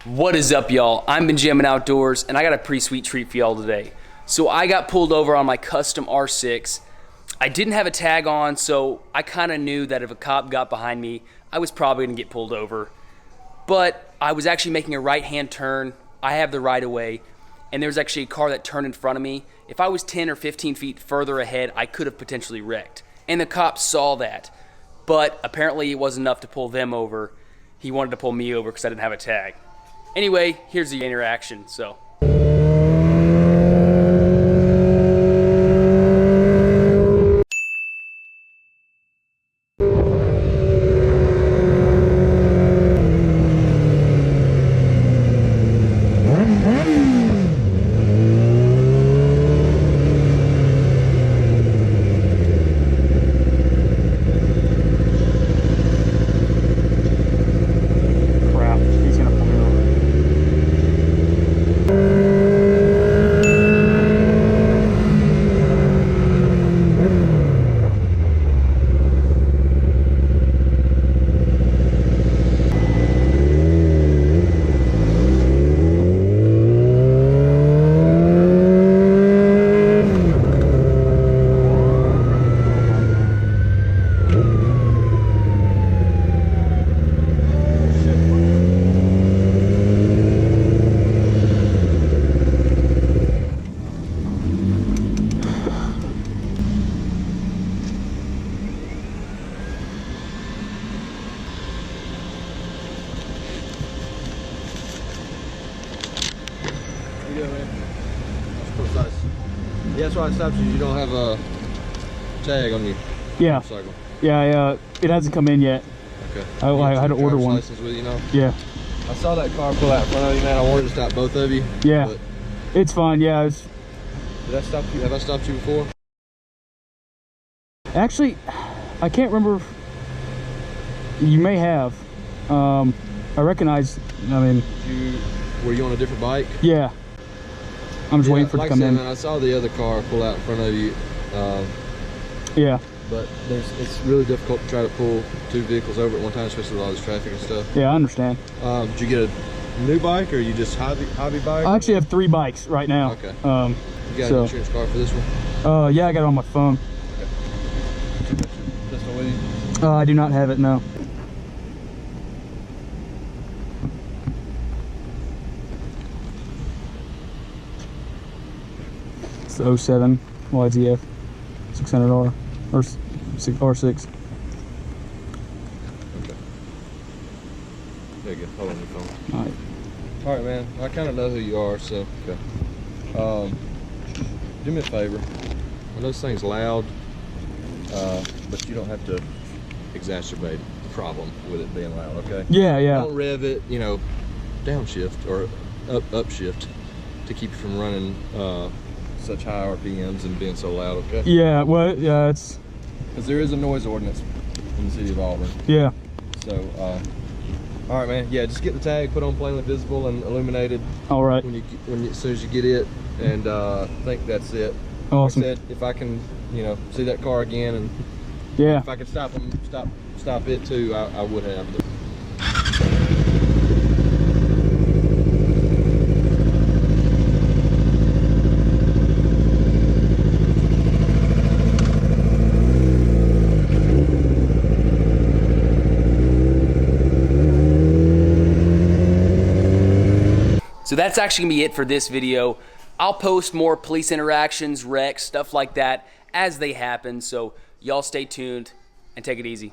What is up, y'all? I'm Benjamin Outdoors, and I got a pretty sweet treat for y'all today. So I got pulled over on my custom R6. I didn't have a tag on, so I kind of knew that if a cop got behind me, I was probably gonna get pulled over. But I was actually making a right-hand turn. I have the right of way, and there was actually a car that turned in front of me. If I was 10 or 15 feet further ahead, I could have potentially wrecked. And the cop saw that, but apparently it wasn't enough to pull them over. He wanted to pull me over because I didn't have a tag. Anyway, here's the interaction, so. Yeah, that's why I stopped you. You don't have a tag on you. Yeah. Motorcycle. Yeah, it hasn't come in yet. Okay. I had to order one. License with you now? Yeah. I saw that car pull out in front of you, man. I wanted to stop both of you. Yeah. But It's fine. Yeah. did I stop you? Have I stopped you before? Actually, I can't remember. You may have. I recognize. I mean. Were you on a different bike? Yeah. I'm just waiting for it to come in. Man, I saw the other car pull out in front of you. Yeah. But it's really difficult to try to pull two vehicles over at one time, especially with all this traffic and stuff. Yeah, I understand. Did you get a new bike or you just hobby bike? I actually have 3 bikes right now. Okay. You got an insurance card for this one? Yeah, I got it on my phone. Okay. Pistol with you? I do not have it, no. It's the 07 YZF 600R or R6. Okay. There you go. Hold on your phone. All right. All right, man. I kind of know who you are, so okay. Do me a favor. I know this thing's loud, but you don't have to exacerbate the problem with it being loud, okay? Yeah. Don't rev it, downshift or upshift to keep you from running such high RPMs and being so loud, okay? Yeah, well, yeah, it's... Because there is a noise ordinance in the city of Auburn. Yeah. So, all right, man. Yeah, just get the tag, put on plainly visible and illuminated. All right. As soon as you get it, and I think that's it. Awesome. Like I said, if I can, see that car again, and yeah, if I could stop it too, I would have. So that's actually gonna be it for this video. I'll post more police interactions, wrecks, stuff like that as they happen. So y'all stay tuned and take it easy.